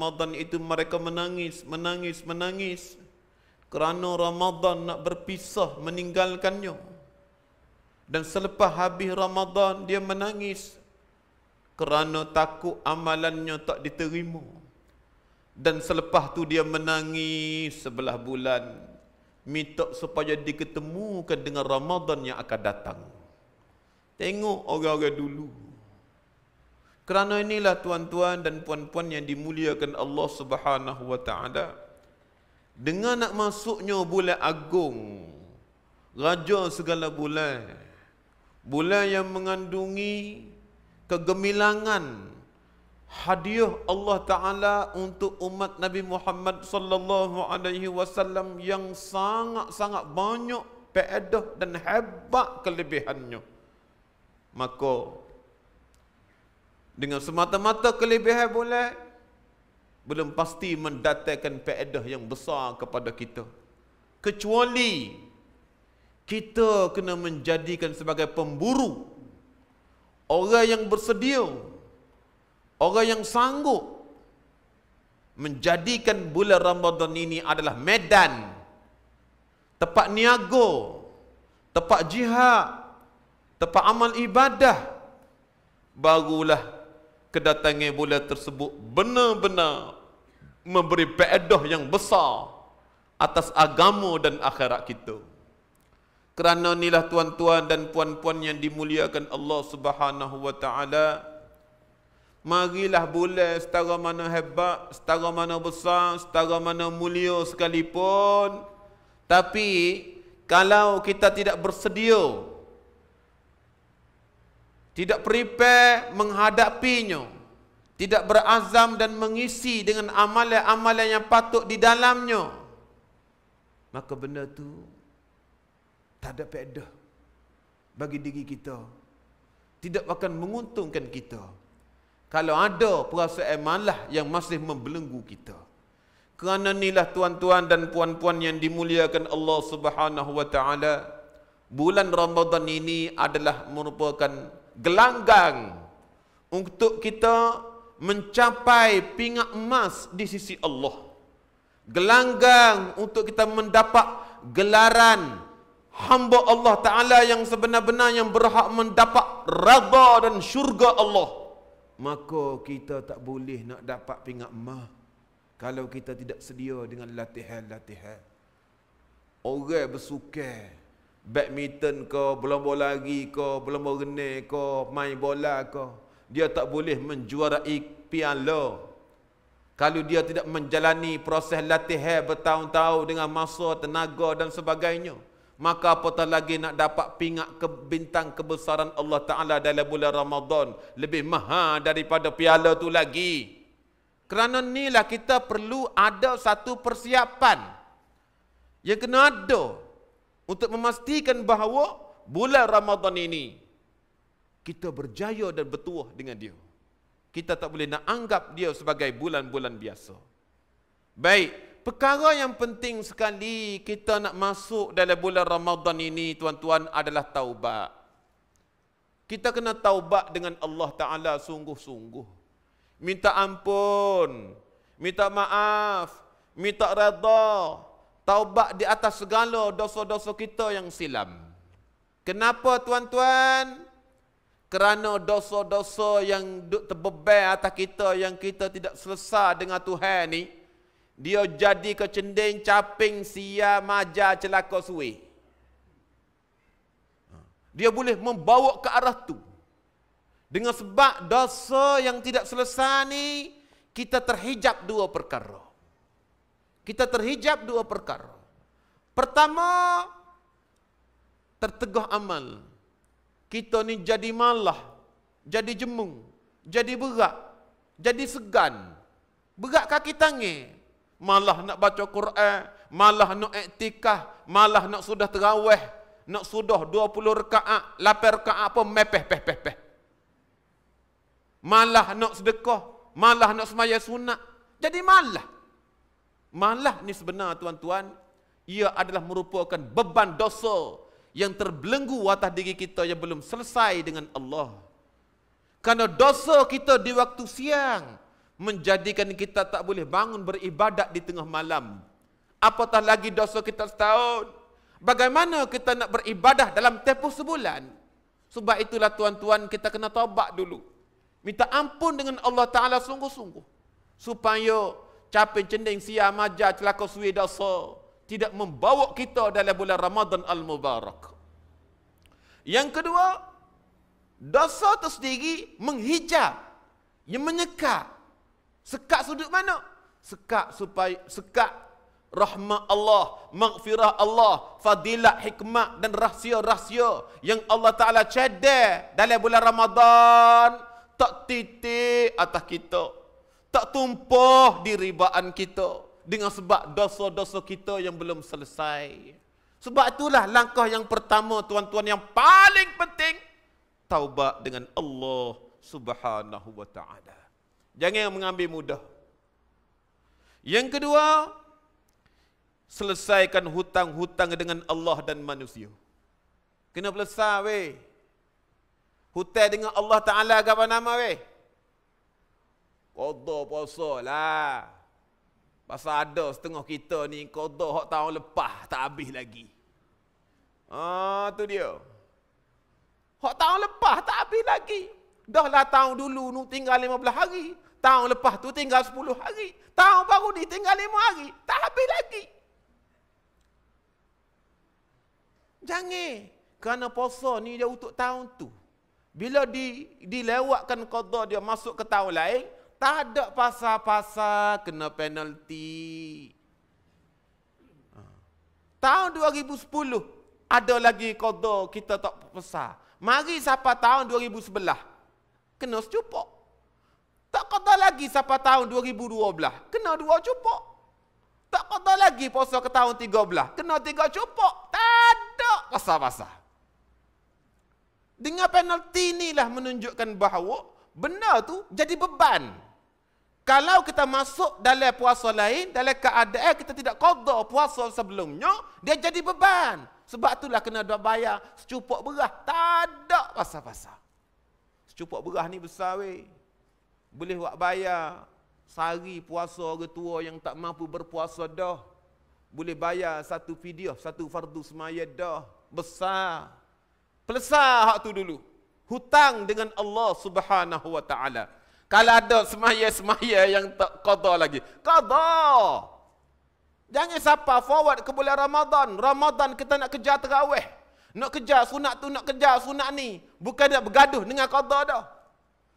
Ramadan itu mereka menangis, menangis, menangis kerana Ramadan nak berpisah meninggalkannya. Dan selepas habis Ramadan dia menangis kerana takut amalannya tak diterima. Dan selepas tu dia menangis sebelah bulan, minta supaya diketemukan dengan Ramadan yang akan datang. Tengok orang-orang dulu. Kerana inilah tuan-tuan dan puan-puan yang dimuliakan Allah Subhanahu wa taala, dengan nak masuknya bulan agung, raja segala bulan, bulan yang mengandungi kegemilangan hadiah Allah Ta'ala untuk umat Nabi Muhammad sallallahu alaihi wasallam yang sangat-sangat banyak faedah dan hebat kelebihannya. Maka dengan semata-mata kelebihan bulan belum pasti mendatangkan faedah yang besar kepada kita, kecuali kita kena menjadikan sebagai pemburu, orang yang bersedia, orang yang sanggup menjadikan bulan Ramadan ini adalah medan, tempat niaga, tempat jihad, tempat amal ibadah. Barulah kedatangan bulan tersebut benar-benar memberi faedah yang besar atas agama dan akhirat kita. Kerana inilah tuan-tuan dan puan-puan yang dimuliakan Allah Subhanahu wa taala, marilah bulan setara mana hebat, setara mana besar, setara mana mulia sekalipun, tapi kalau kita tidak bersedia, tidak prepare menghadapinya, tidak berazam dan mengisi dengan amalan-amalan yang patut di dalamnya, maka benda tu tak ada faedah bagi diri kita, tidak akan menguntungkan kita. Kalau ada perasaan malah yang masih membelenggu kita. Kerana inilah tuan-tuan dan puan-puan yang dimuliakan Allah Subhanahu wa taala, bulan Ramadan ini adalah merupakan gelanggang untuk kita mencapai pingat emas di sisi Allah. Gelanggang untuk kita mendapat gelaran hamba Allah Ta'ala yang sebenar-benar yang berhak mendapat redha dan syurga Allah. Maka kita tak boleh nak dapat pingat emas kalau kita tidak sedia dengan latihan-latihan. Orang bersukan, badminton ke, bola-bola lagi ke, bola renang ke, main bola ke, dia tak boleh menjuarai piala kalau dia tidak menjalani proses latihan bertahun-tahun dengan masa, tenaga dan sebagainya. Maka apatah lagi nak dapat pingat ke bintang kebesaran Allah Ta'ala dalam bulan Ramadan, lebih mahal daripada piala tu lagi. Kerana inilah kita perlu ada satu persiapan yang kena ada untuk memastikan bahawa bulan Ramadan ini kita berjaya dan bertuah dengan dia. Kita tak boleh nak anggap dia sebagai bulan-bulan biasa. Baik. Perkara yang penting sekali kita nak masuk dalam bulan Ramadan ini, tuan-tuan, adalah taubat. Kita kena taubat dengan Allah Ta'ala sungguh-sungguh. Minta ampun, minta maaf, minta redha, taubat di atas segala dosa-dosa kita yang silam. Kenapa, tuan-tuan? Kerana dosa-dosa yang terbeban atas kita, yang kita tidak selesai dengan Tuhan ni, dia jadi kecending, caping, sia, maja, celaka, suih. Dia boleh membawa ke arah tu. Dengan sebab dosa yang tidak selesai ni, kita terhijab dua perkara. Kita terhijab dua perkara. Pertama, tertegah amal. Kita ni jadi malah, jadi jemung, jadi berat, jadi segan. Berat kaki tangan. Malah nak baca Quran, malah nak iktikaf, malah nak sudah tarawih, nak sudah 20 rakaat, 8 rakaat apa mepeh. Malah nak sedekah, malah nak sembahyang sunat. Jadi malah. Malah ni sebenar, tuan-tuan, ia adalah merupakan beban dosa yang terbelenggu atas diri kita yang belum selesai dengan Allah. Karena dosa kita di waktu siang, menjadikan kita tak boleh bangun beribadat di tengah malam. Apatah lagi dosa kita setahun. Bagaimana kita nak beribadah dalam tempoh sebulan? Sebab itulah tuan-tuan, kita kena taubat dulu. Minta ampun dengan Allah Ta'ala sungguh-sungguh. Supaya capek cendeng sia maja celaka suwi dosa tidak membawa kita dalam bulan Ramadan Al-Mubarak. Yang kedua, dosa itu sendiri menghijab, yang menyekat. Sekat sudut mana? Sekat rahmat Allah, maghfirah Allah, fadilat, hikmat dan rahsia-rahsia yang Allah Ta'ala cadar dalam bulan Ramadan, tak titik atas kita, tak tumpah di ribaan kita dengan sebab dosa-dosa kita yang belum selesai. Sebab itulah langkah yang pertama, tuan-tuan, yang paling penting, taubat dengan Allah Subhanahu wa Ta'ala. Jangan mengambil mudah. Yang kedua, selesaikan hutang-hutang dengan Allah dan manusia. Kena selesai weh. Hutang dengan Allah Ta'ala apa nama weh? Qada puasa lah. Pasal ada setengah kita ni qada hak tahun lepas tak habis lagi. Tu dia. Hak tahun lepas tak habis lagi. Dah lah tahun dulu nu tinggal 15 hari. Tahun lepas tu tinggal 10 hari. Tahun baru ni tinggal 5 hari. Tak habis lagi. Jangan. Kerana puasa ni dia untuk tahun tu. Bila dilewatkan qada dia masuk ke tahun lain, tak ada pasal-pasal kena penalti. Tahun 2010 ada lagi qada kita tak besar. Mari sampai tahun 2011 kena secupok. Tak qada lagi sampai tahun 2012 kena 2 cupok. Tak qada lagi puasa ke tahun 13 kena 3 cupok. Tak ada pasal-pasal. Dengan penalti inilah menunjukkan bahawa benda tu jadi beban. Kalau kita masuk dalam puasa lain, dalam keadaan kita tidak qada puasa sebelumnya, dia jadi beban. Sebab itulah kena dah bayar secupok beras. Tak ada pasal-pasal. Secupok beras ni besar weh. Boleh buat bayar sehari puasa orang tua yang tak mampu berpuasa dah. Boleh bayar satu fidyah, satu fardu semaya dah. Besar. Pelesar hak tu dulu. Hutang dengan Allah Subhanahu wa Ta'ala. Kalau ada semaya-semaya yang tak qada lagi, qada. Jangan siapa forward ke bulan Ramadan. Ramadan kita nak kejar tarawih. Nak kejar sunat tu, nak kejar sunat ni. Bukan nak bergaduh dengan qada dah.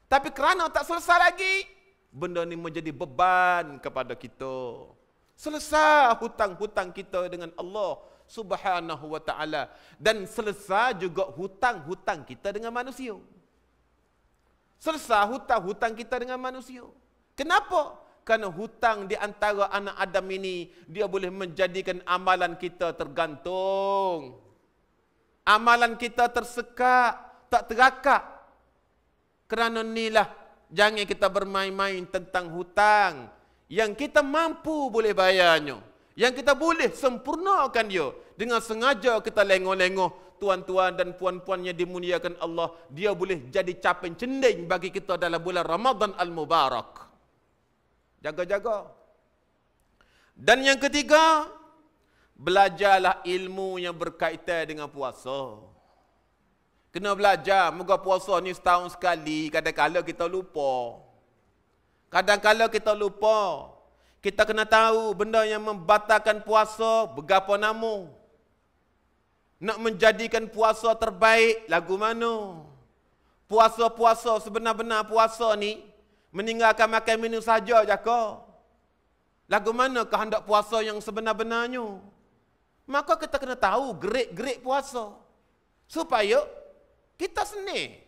Tapi kerana tak selesai lagi, benda ni menjadi beban kepada kita. Selesai hutang-hutang kita dengan Allah Subhanahu wa Ta'ala. Dan selesai juga hutang-hutang kita dengan manusia. Selesai hutang-hutang kita dengan manusia. Kenapa? Kerana hutang di antara anak Adam ini, dia boleh menjadikan amalan kita tergantung. Amalan kita tersekat, tak terakak. Kerana inilah, jangan kita bermain-main tentang hutang. Yang kita mampu boleh bayarnya. Yang kita boleh sempurnakan dia. Dengan sengaja kita lengok-lengok tuan-tuan dan puan-puan yang dimuliakan Allah. Dia boleh jadi capaian cendeng bagi kita dalam bulan Ramadan Al-Mubarak. Jaga-jaga. Dan yang ketiga, belajarlah ilmu yang berkaitan dengan puasa. Kena belajar. Moga puasa ni setahun sekali. Kadang-kadang kita lupa. Kadang-kadang kita lupa. Kita kena tahu benda yang membatalkan puasa berapa nama. Nak menjadikan puasa terbaik lagu mana? Puasa-puasa sebenar-benar puasa ni meninggalkan makan minum saja je ke? Lagu mana kehendak puasa yang sebenar-benarnya? Maka kita kena tahu grade-grade puasa. Supaya kita seni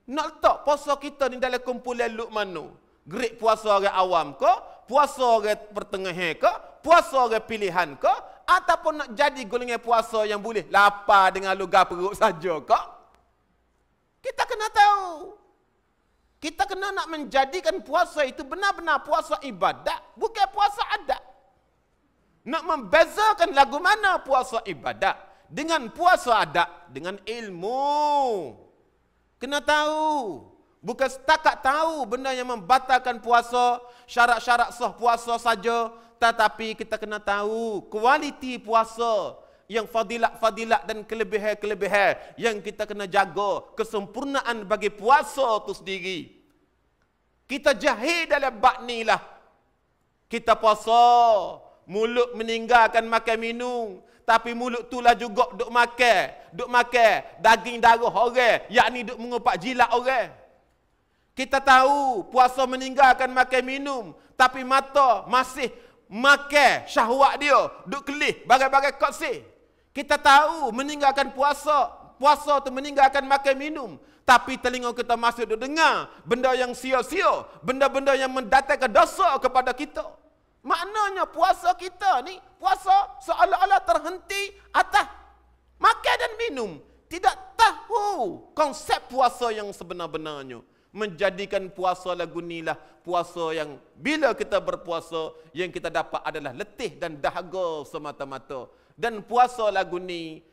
nak letak puasa kita ni dalam kumpulan luk mana? Grade puasa orang awam ke? Puasa orang pertengahan ke? Puasa orang pilihan ke? Ataupun nak jadi golongan puasa yang boleh lapar dengan lugar perut saja ke? Kita kena tahu. Kita kena nak menjadikan puasa itu benar-benar puasa ibadat, bukan puasa adat. Nak membezakan lagu mana puasa ibadat dengan puasa adat dengan ilmu. Kena tahu. Bukan setakat tahu benda yang membatalkan puasa, syarat-syarat sah puasa saja, tetapi kita kena tahu kualiti puasa yang fadilat-fadilat dan kelebihan-kelebihan yang kita kena jaga, kesempurnaan bagi puasa itu sendiri. Kita jahil dalam bab ni lah. Kita puasa, mulut meninggalkan makan minum, tapi mulut tu lah juga duk makan daging darah orang, yakni duk mengupak jilat orang. Kita tahu puasa meninggalkan makan minum, tapi mata masih makan syahwat dia, duk kelih bagai-bagai koksi. Kita tahu meninggalkan puasa tu meninggalkan makan minum, tapi telinga kita masih duk dengar benda yang sia-sia, benda-benda yang mendatangkan dosa kepada kita. Maknanya puasa kita ni, puasa seolah-olah terhenti atas makan dan minum. Tidak tahu konsep puasa yang sebenar-benarnya. Menjadikan puasa lagu ni lah puasa yang bila kita berpuasa, yang kita dapat adalah letih dan dahaga semata-mata. Dan puasa lagu ni,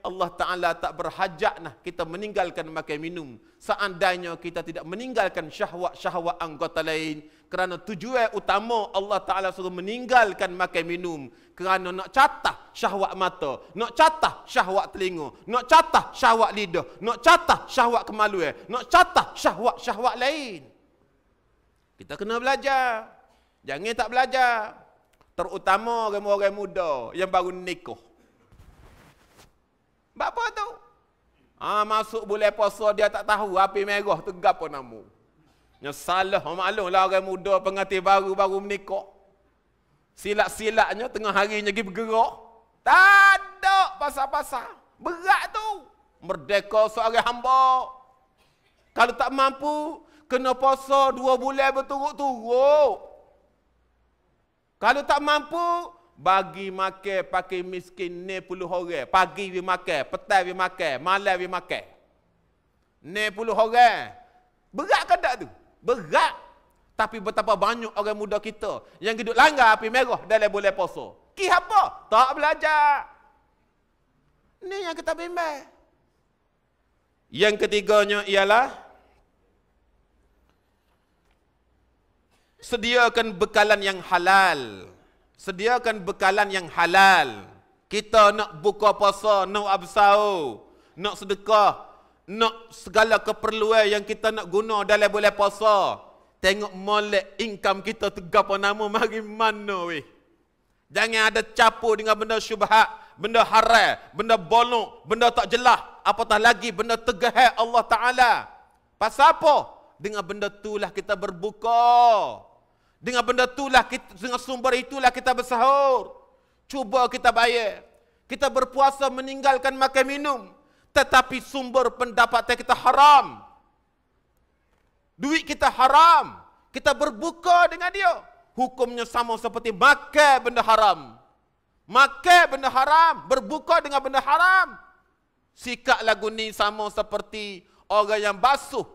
Allah Ta'ala tak berhajat nah kita meninggalkan makan minum. Seandainya kita tidak meninggalkan syahwat-syahwat anggota lain, kerana tujuan utama Allah Ta'ala suruh meninggalkan makan minum kerana nak catah syahwat mata, nak catah syahwat telinga, nak catah syahwat lidah, nak catah syahwat kemaluan, nak catah syahwat-syahwat lain. Kita kena belajar. Jangan tak belajar. Terutama orang-orang muda yang baru nikah. Apa tu? Masuk bulan puasa dia tak tahu api merah tu gapo nama. Yang salah maklumlah orang muda pengantin baru menikah. Silat-silatnya tengah harinya pergi bergerak. Tak ada pasal-pasal. Berat tu. Merdeka seorang hamba. Kalau tak mampu, kena puasa 2 bulan berturut-turut. Kalau tak mampu, bagi makan pakai miskin 60 orang. Pagi we makan, petang we makan, malam we makan. 60 orang. Berat ke tak tu? Berat. Tapi betapa banyak orang muda kita yang hidup langgar api merah dalam bulan puasa. Apa? Tak belajar. Ni yang kita bimbang. Yang ketiganya ialah sediakan bekalan yang halal. Sediakan bekalan yang halal. Kita nak buka puasa, nak absau, nak sedekah, nak segala keperluan yang kita nak guna dalam bulan puasa. Tengok molek income kita tu apa nama mari mana weh. Jangan ada campur dengan benda syubhat, benda haram, benda bolong, benda tak jelas, apatah lagi benda tegah Allah Taala. Pasal apa? Dengan benda itulah kita berbuka. Dengan benda itulah kita, dengan sumber itulah kita bersahur. Cuba kita bayar. Kita berpuasa meninggalkan makan minum, tetapi sumber pendapatan kita haram. Duit kita haram. Kita berbuka dengan dia. Hukumnya sama seperti makan benda haram. Makan benda haram, berbuka dengan benda haram. Sikap lagu ni sama seperti orang yang basuh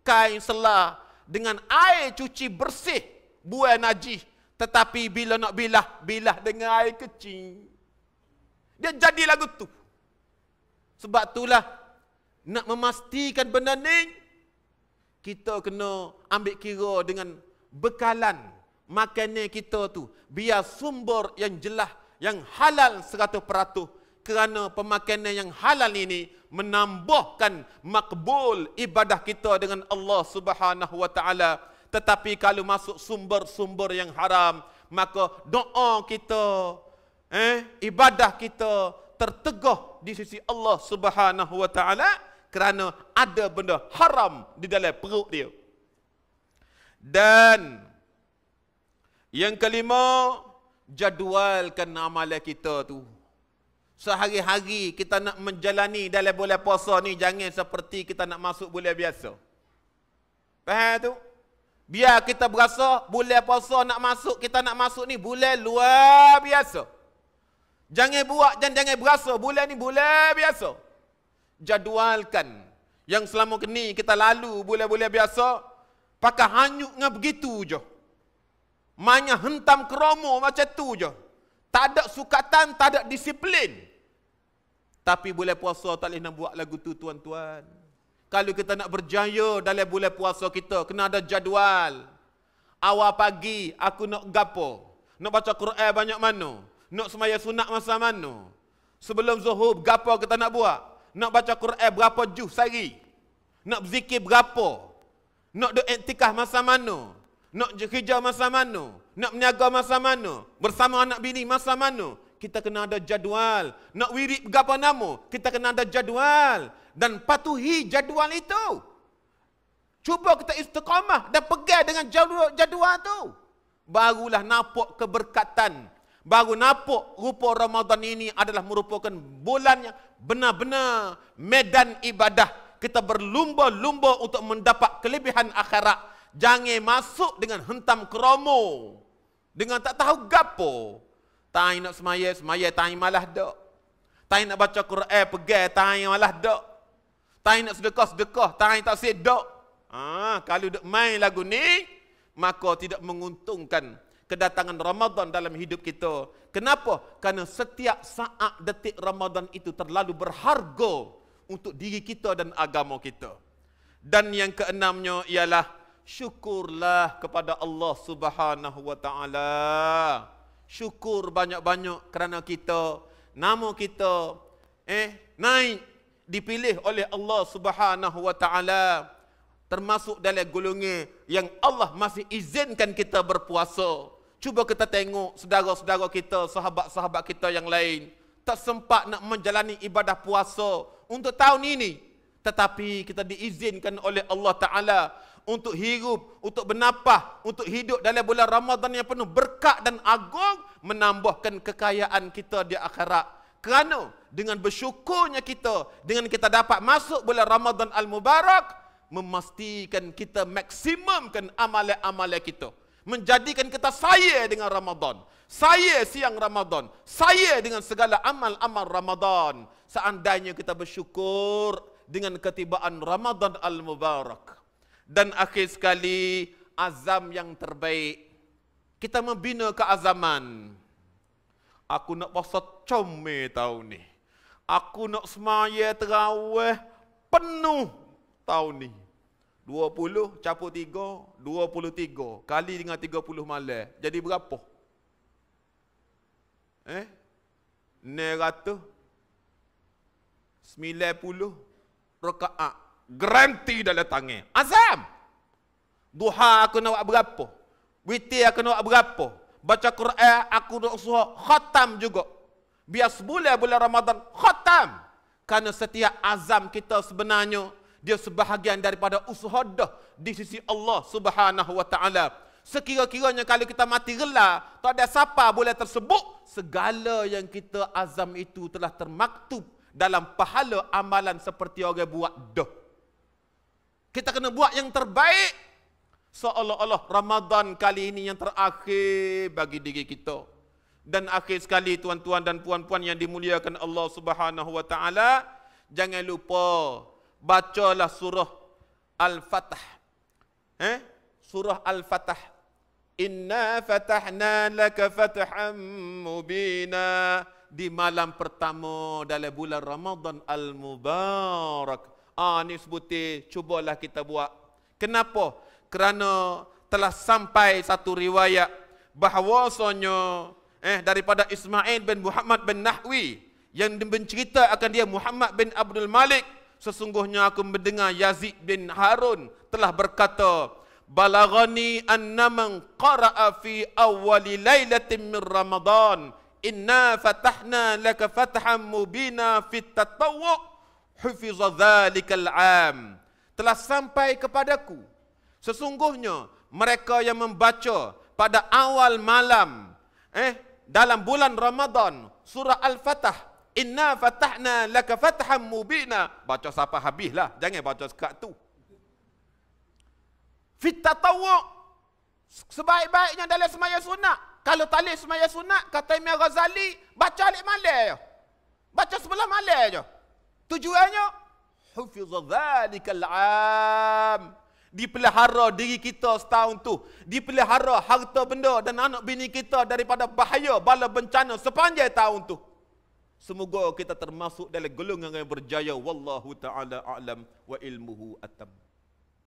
kain selah dengan air cuci bersih buai najis, tetapi bila nak bilah dengan air kecil. Dia jadi lagu tu. Sebab itulah nak memastikan benda ni, kita kena ambil kira dengan bekalan makanan kita tu. Biar sumber yang jelas, yang halal 100%. Kerana pemakanan yang halal ini menambahkan makbul ibadah kita dengan Allah Subhanahu Wa Taala. Tetapi kalau masuk sumber-sumber yang haram, maka doa kita, ibadah kita tertegah di sisi Allah Subhanahu Wa Taala. Kerana ada benda haram di dalam perut dia. Dan yang kelima, jadualkan amalan kita tu. Sehari-hari kita nak menjalani dalam bulan puasa ni, jangan seperti kita nak masuk bulan biasa. Faham tu? Biar kita berasa bulan puasa nak masuk, kita nak masuk ni bulan luar biasa. Jangan buat dan jangan berasa bulan ni bulan biasa. Jadualkan yang selama ni kita lalu bulan-bulan biasa pakai hanyut dengan begitu je. Mainnya hentam keromo macam tu je. Tak ada sukatan, tak ada disiplin. Tapi bulan puasa tak boleh nak buat lagu tu tuan-tuan. Kalau kita nak berjaya dalam bulan puasa kita, kena ada jadual. Awal pagi, aku nak gapo? Nak baca Quran banyak mana? Nak semaya sunat masa mana? Sebelum zuhur, gapo kita nak buat? Nak baca Quran berapa juz sehari? Nak berzikir berapa? Nak duk iktikaf masa mana? Nak hijau masa mana? Nak meniaga masa mana? Bersama anak bini masa mana? Kita kena ada jadual. Nak wirid berapa nama? Kita kena ada jadual. Dan patuhi jadual itu. Cuba kita istiqamah dan pegang dengan jadual tu. Barulah nampak keberkatan. Baru nampak rupa Ramadan ini adalah merupakan bulan yang benar-benar medan ibadah. Kita berlumba-lumba untuk mendapat kelebihan akhirat. Jangan masuk dengan hentam keromo. Dengan tak tahu gapo. Tak nak semaya tak malah dok. Tak nak baca Quran, pegang tak malah dok. Tak nak sedekah, tak sedok. Kalau duk main lagu ni, maka tidak menguntungkan kedatangan Ramadan dalam hidup kita. Kenapa? Kerana setiap saat detik Ramadan itu terlalu berharga untuk diri kita dan agama kita. Dan yang keenamnya ialah syukurlah kepada Allah Subhanahu wa taala. Syukur banyak-banyak kerana kita, nama kita naik dipilih oleh Allah Subhanahu wa taala, termasuk dalam golongan yang Allah masih izinkan kita berpuasa. Cuba kita tengok saudara-saudara kita, sahabat-sahabat kita yang lain tak sempat nak menjalani ibadah puasa untuk tahun ini, tetapi kita diizinkan oleh Allah Ta'ala untuk hidup, untuk bernafas, untuk hidup dalam bulan Ramadan yang penuh berkat dan agung, menambahkan kekayaan kita di akhirat. Kerana dengan bersyukurnya kita, dengan kita dapat masuk bulan Ramadan Al-Mubarak, memastikan kita maksimumkan amalan-amalan kita. Menjadikan kita saya dengan Ramadan. Saya siang Ramadan. Saya dengan segala amal-amal Ramadan. Seandainya kita bersyukur dengan ketibaan Ramadan Al-Mubarak. Dan akhir sekali, azam yang terbaik. Kita membina keazaman. Aku nak puasa comel tahun ni. Aku nak semaya terawih penuh tahun ni. 20 capur 3, 23 kali dengan 30 malam. Jadi berapa? 990 rakaat. Garanti dalam tangan. Azam. Duha aku nak buat berapa? Witir aku nak buat berapa? Baca Quran aku nak usaha khatam juga. Biar sebulan Ramadan khatam. Kerana setiap azam kita sebenarnya dia sebahagian daripada usaha dah di sisi Allah Subhanahu wa taala. Sekira-kiranya kalau kita mati rela, tak ada siapa boleh tersebut, segala yang kita azam itu telah termaktub dalam pahala amalan seperti orang buat dah. Kita kena buat yang terbaik. Seolah-olah Ramadan kali ini yang terakhir bagi diri kita. Dan akhir sekali tuan-tuan dan puan-puan yang dimuliakan Allah Subhanahu wa taala, jangan lupa bacalah surah Al-Fatah. Surah Al-Fatah. Inna fatahna laka fathan mubina. Di malam pertama dalam bulan Ramadan Al-Mubarak. Ni sebutir, cubalah kita buat. Kenapa? Kerana telah sampai satu riwayat bahawasanya daripada Ismail bin Muhammad bin Nahwi yang mencerita akan dia Muhammad bin Abdul Malik. Sesungguhnya aku mendengar Yazid bin Harun telah berkata, Balaghani anna man qara'a fi awwali lailatin min Ramadan, inna fatahna laka fathan mubina fit tatawwu' hufiza dhalikal 'am. Telah sampai kepadaku, sesungguhnya mereka yang membaca pada awal malam dalam bulan Ramadan surah Al-Fatah, Inna fatahna laka fathan mubina. Baca sampai habislah, jangan baca sekat tu. Fit tatawwu', sebaik-baiknya dalam semaya sunat. Kalau tak semaya sunat, kata Imam Ghazali, baca alik malam je. Baca sebelah malam je. Tujuannya hufiza dhalikal 'am. Dipelihara diri kita setahun tu. Dipelihara harta benda dan anak bini kita daripada bahaya bala bencana sepanjang tahun tu. Semoga kita termasuk dalam golongan yang berjaya. Wallahu ta'ala a'lam wa ilmuhu atam.